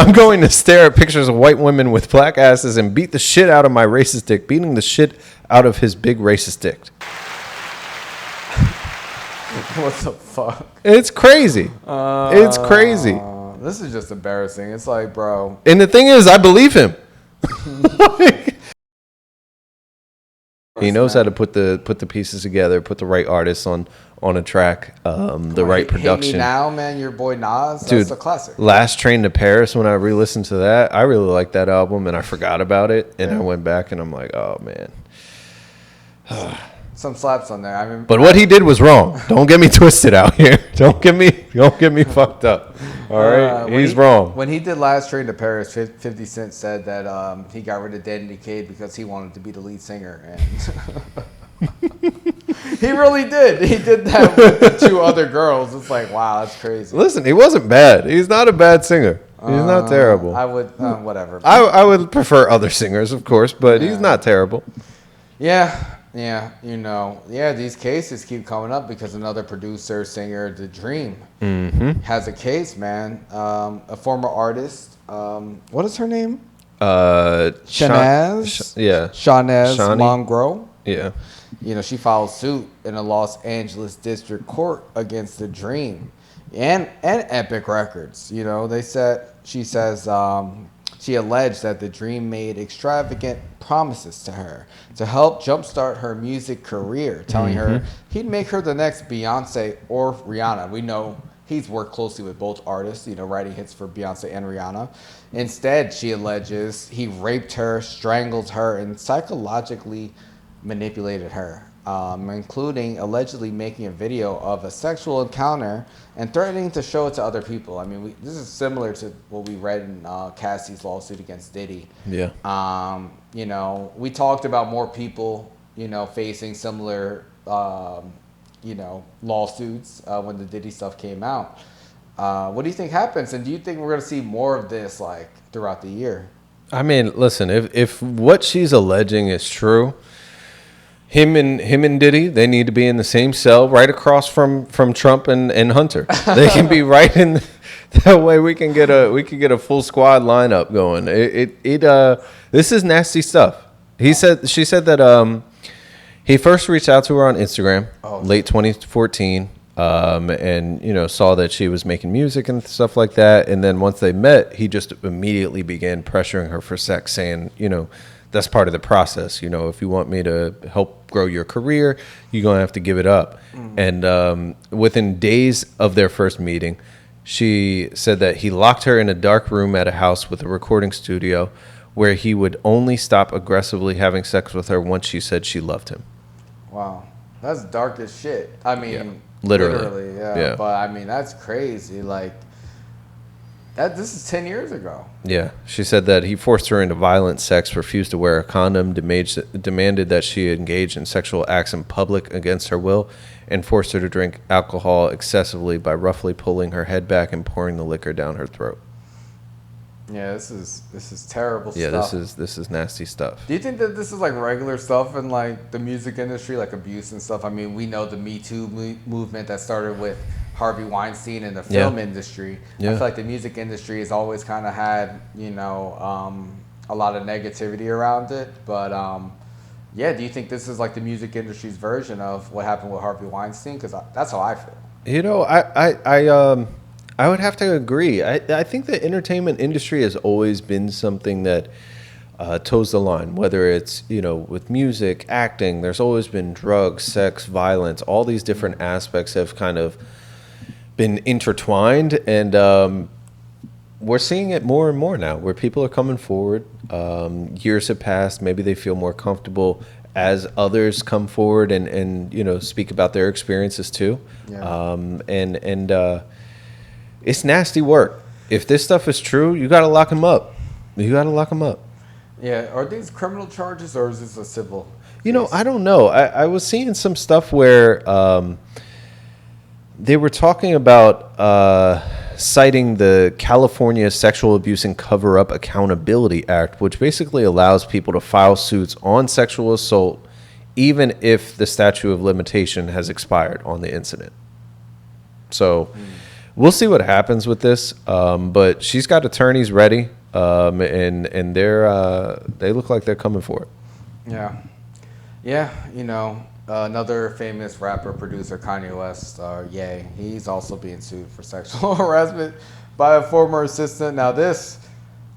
I'm going to stare at pictures of white women with black asses and beat the shit out of my racist dick, beating the shit out of his big racist dick. What the fuck? It's crazy. It's crazy. This is just embarrassing. It's like, bro. And the thing is, I believe him. He knows how to put the pieces together, put the right artists on a track, the right production. Hate Me Now, man, your boy Nas, dude, that's a classic. Last Train to Paris, when I re-listened to that, I really liked that album, and I forgot about it, and I went back, and I'm like, oh, man. Some slaps on there. I mean, but what he did was wrong. Don't get me twisted out here. Don't get me fucked up. All right, he's wrong. When he did Last Train to Paris, 50 Cent said that he got rid of Dead and Decayed because he wanted to be the lead singer, and he really did. He did that with the two other girls. It's like, wow, that's crazy. Listen, he wasn't bad. He's not a bad singer. He's not terrible. I would, whatever. I would prefer other singers, of course, but he's not terrible. Yeah. Yeah, these cases keep coming up because another producer, singer, The-Dream, has a case, man. A former artist, what is her name? Shanaz? Shanaz Mongrel. Yeah. She filed suit in a Los Angeles district court against The-Dream and Epic Records. She says she alleged that The-Dream made extravagant promises to her to help jumpstart her music career, telling her he'd make her the next Beyonce or Rihanna. We know he's worked closely with both artists, writing hits for Beyonce and Rihanna. Instead, she alleges he raped her, strangled her, and psychologically manipulated her, including allegedly making a video of a sexual encounter and threatening to show it to other people. I mean, this is similar to what we read in Cassie's lawsuit against Diddy. Yeah. We talked about more people, facing similar, lawsuits when the Diddy stuff came out. What do you think happens? And do you think we're going to see more of this, throughout the year? I mean, listen, if what she's alleging is true, him and Diddy, they need to be in the same cell right across from Trump and Hunter. They can be right in. That way we can get a full squad lineup going. This is nasty stuff. She said that he first reached out to her on Instagram late 2014, and saw that she was making music and stuff like that. And then once they met, he just immediately began pressuring her for sex, saying, that's part of the process. If you want me to help grow your career, you're going to have to give it up. And within days of their first meeting, she said that he locked her in a dark room at a house with a recording studio where he would only stop aggressively having sex with her once she said she loved him. Wow. That's dark as shit. I mean, literally. Yeah. But I mean, that's crazy. This is 10 years ago. Yeah. She said that he forced her into violent sex, refused to wear a condom, demanded that she engage in sexual acts in public against her will, and forced her to drink alcohol excessively by roughly pulling her head back and pouring the liquor down her throat. Yeah, this is terrible stuff. Yeah, this is nasty stuff. Do you think that this is regular stuff in the music industry, abuse and stuff? I mean, we know the Me Too movement that started with Harvey Weinstein in the film industry. I feel like the music industry has always kind of had, a lot of negativity around it. But, do you think this is the music industry's version of what happened with Harvey Weinstein? Because that's how I feel. I would have to agree. I think the entertainment industry has always been something that toes the line, whether it's, with music, acting. There's always been drugs, sex, violence. All these different aspects have kind of been intertwined, and we're seeing it more and more now, where people are coming forward. Years have passed. Maybe they feel more comfortable as others come forward and speak about their experiences too. Yeah. It's nasty work. If this stuff is true, you got to lock them up. Yeah. Are these criminal charges or is this a civil case? I don't know. I was seeing some stuff where they were talking about citing the California Sexual Abuse and Cover-Up Accountability Act, which basically allows people to file suits on sexual assault even if the statute of limitation has expired on the incident. So we'll see what happens with this. But she's got attorneys ready, and they look like they're coming for it. Yeah. Yeah, another famous rapper, producer, Kanye West, Ye, he's also being sued for sexual harassment by a former assistant. Now, this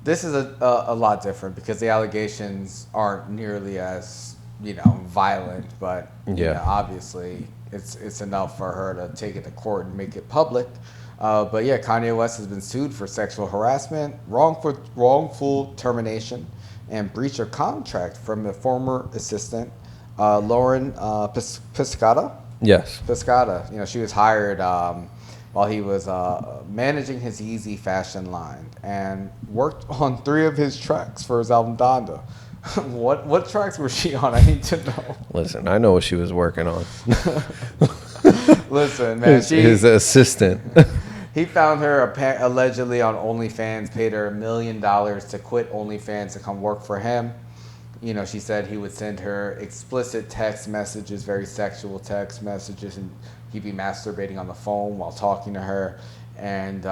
is a lot different because the allegations aren't nearly as, violent, but obviously it's enough for her to take it to court and make it public. But yeah, Kanye West has been sued for sexual harassment, wrongful termination, and breach of contract from the former assistant, Lauren Piscata. Yes. Piscata. She was hired while he was managing his Yeezy fashion line and worked on 3 of his tracks for his album Donda. What tracks was she on? I need to know. Listen, I know what she was working on. Listen, man. His assistant. He found her allegedly on OnlyFans, paid her $1 million to quit OnlyFans to come work for him. She said he would send her explicit text messages, very sexual text messages, and he'd be masturbating on the phone while talking to her. And,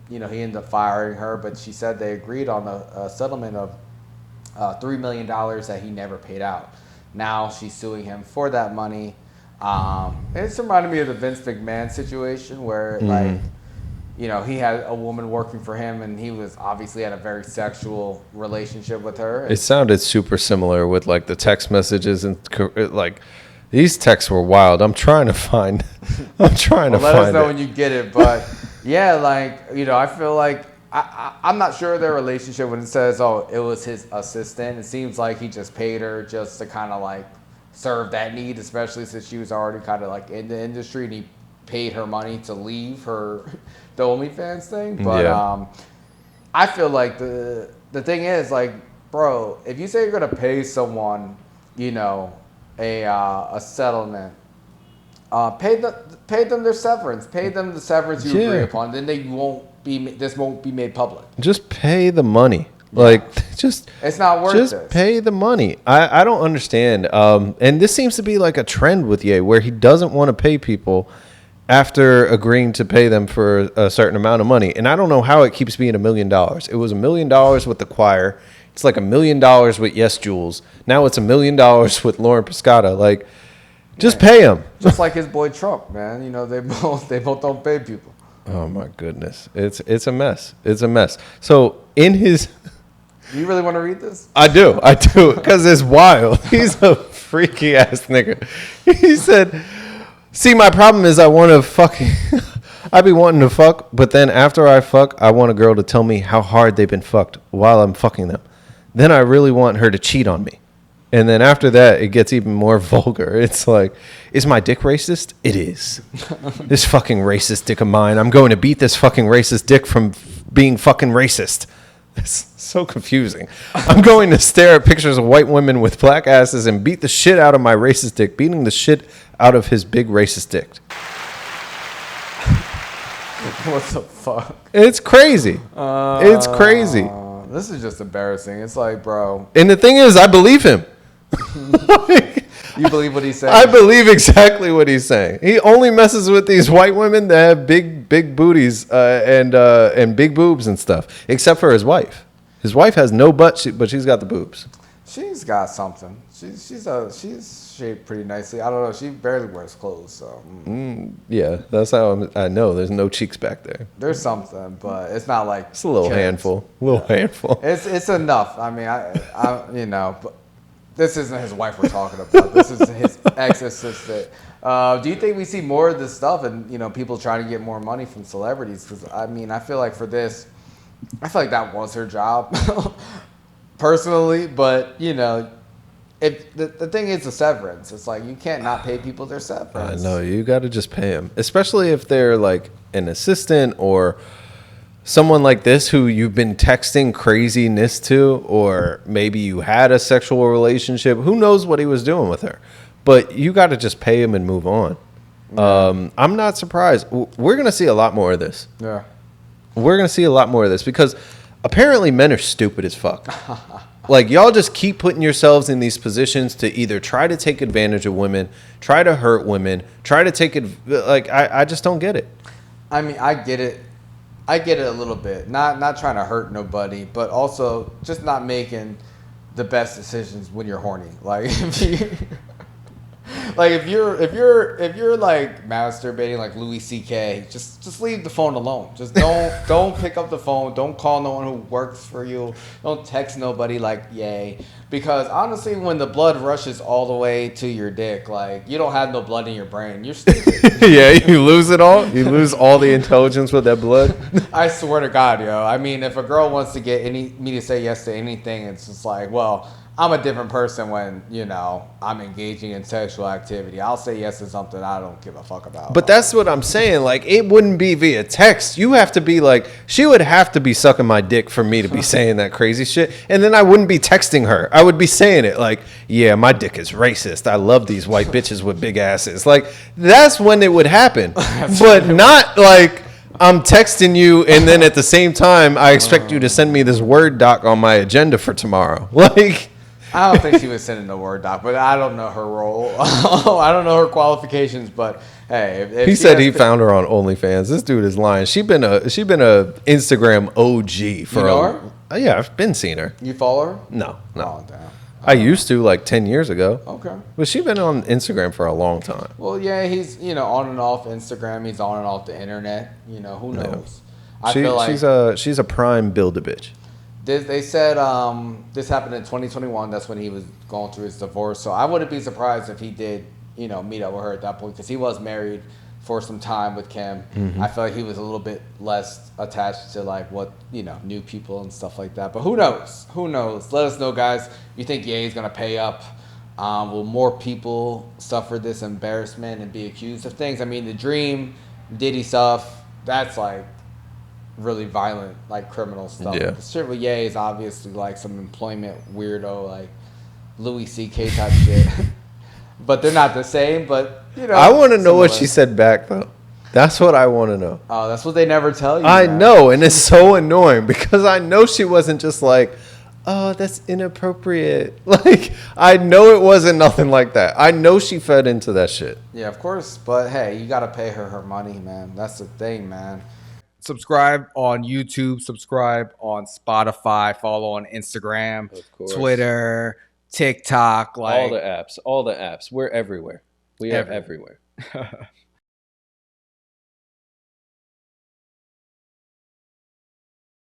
he ended up firing her, but she said they agreed on a settlement of $3 million that he never paid out. Now she's suing him for that money. It's reminded me of the Vince McMahon situation where, he had a woman working for him, and he was obviously had a very sexual relationship with her. It sounded super similar with like the text messages and like these texts were wild. I'm trying to find. Let us know when you get it, but yeah, I feel like I'm not sure of their relationship when it says, oh, it was his assistant. It seems like he just paid her just to kind of like serve that need, especially since she was already kind of like in the industry, and he paid her money to leave the OnlyFans thing. But I feel like the thing is, like, bro, if you say you're gonna pay someone, a settlement, pay them their severance, pay them the severance you agree upon. Then this won't be made public. Just pay the money. Like, it's not worth it. Just pay the money. I don't understand. And this seems to be like a trend with Ye, where he doesn't want to pay people after agreeing to pay them for a certain amount of money. And I don't know how it keeps being $1 million. It was $1 million with the choir. It's like $1 million with Yes Jules. Now it's $1 million with Lauren Piscata. Like, just pay him. Just like his boy Trump, man. They both don't pay people. Oh my goodness. It's a mess. It's a mess. So in his... Do you really want to read this? I do, because it's wild. He's a freaky ass nigga. He said, see, my problem is I want to fucking... I be wanting to fuck, but then after I fuck, I want a girl to tell me how hard they've been fucked while I'm fucking them. Then I really want her to cheat on me. And then after that, it gets even more vulgar. It's like, is my dick racist? It is. This fucking racist dick of mine. I'm going to beat this fucking racist dick from being fucking racist. It's so confusing. I'm going to stare at pictures of white women with black asses and beat the shit out of my racist dick, beating the shit out of his big racist dick. What the fuck? It's crazy. It's crazy. This is just embarrassing. It's like, bro. And the thing is, I believe him. You believe what he's saying? I believe exactly what he's saying. He only messes with these white women that have big booties and big boobs and stuff, except for his wife. His wife has no butt, but she's got the boobs. She's got something. She's shaped pretty nicely. I don't know. She barely wears clothes, so. Yeah, that's how I know. There's no cheeks back there. There's something, but it's not like. It's a little handful. Handful. It's enough. I mean, but this isn't his wife we're talking about. This is his ex-assistant. Do you think we see more of this stuff and, people trying to get more money from celebrities? Because, I mean, I feel like for this, I feel like that was her job, personally. But, if the thing is the severance. It's like you can't not pay people their severance. I know. You got to just pay them, especially if they're like an assistant or someone like this who you've been texting craziness to, or maybe you had a sexual relationship. Who knows what he was doing with her? But you got to just pay him and move on. Yeah. I'm not surprised. We're going to see a lot more of this. Yeah. We're going to see a lot more of this because apparently men are stupid as fuck. Like, y'all just keep putting yourselves in these positions to either try to take advantage of women, try to hurt women, try to take it. Like, I just don't get it. I mean, I get it. I get it a little bit. Not trying to hurt nobody, but also just not making the best decisions when you're horny. Like if you, like if you're like masturbating like Louis C.K., just leave the phone alone. Just don't pick up the phone. Don't call no one who works for you. Don't text nobody like yay. Because honestly, when the blood rushes all the way to your dick, like you don't have no blood in your brain. You're stupid. Yeah, you lose it all. You lose all the intelligence with that blood. I swear to God, yo. I mean, if a girl wants to get me to say yes to anything, it's just like, well, I'm a different person when, I'm engaging in sexual activity. I'll say yes to something I don't give a fuck about. But that's what I'm saying. Like, it wouldn't be via text. You have to be like, she would have to be sucking my dick for me to be saying that crazy shit. And then I wouldn't be texting her. I would be saying it like, yeah, my dick is racist. I love these white bitches with big asses. Like, that's when it would happen. But not like I'm texting you and then at the same time I expect you to send me this Word doc on my agenda for tomorrow. Like, I don't think she was sending the Word doc, but I don't know her role. I don't know her qualifications, but hey, if he said he found her on OnlyFans. This dude is lying. She been a Instagram OG for. You know her? Yeah, I've been seeing her. You follow her? No. Oh, damn. I used to like 10 years ago. Okay. But she's been on Instagram for a long time. Well, yeah, he's on and off Instagram. He's on and off the internet. Who knows? Yeah. I feel like she's a prime build-a-bitch. They said this happened in 2021. That's when he was going through his divorce. So I wouldn't be surprised if he did, meet up with her at that point because he was married for some time with Kim. Mm-hmm. I feel like he was a little bit less attached to like what new people and stuff like that. But who knows? Who knows? Let us know, guys. You think Ye's gonna pay up? Will more people suffer this embarrassment and be accused of things? I mean, the Dream, Diddy stuff. That's like really violent, like criminal stuff. Yeah. The shit with Ye is obviously like some employment weirdo, like Louis C.K. type shit. But they're not the same. But I want to know what she said back though. That's what I want to know. Oh, that's what they never tell you. I know, and it's so annoying because I know she wasn't just like, oh, that's inappropriate. Like, I know it wasn't nothing like that. I know she fed into that shit. Yeah, of course. But hey, you got to pay her money, man. That's the thing, man. Subscribe on YouTube. Subscribe on Spotify. Follow on Instagram, Twitter, TikTok. All the apps. We're everywhere. We are everywhere.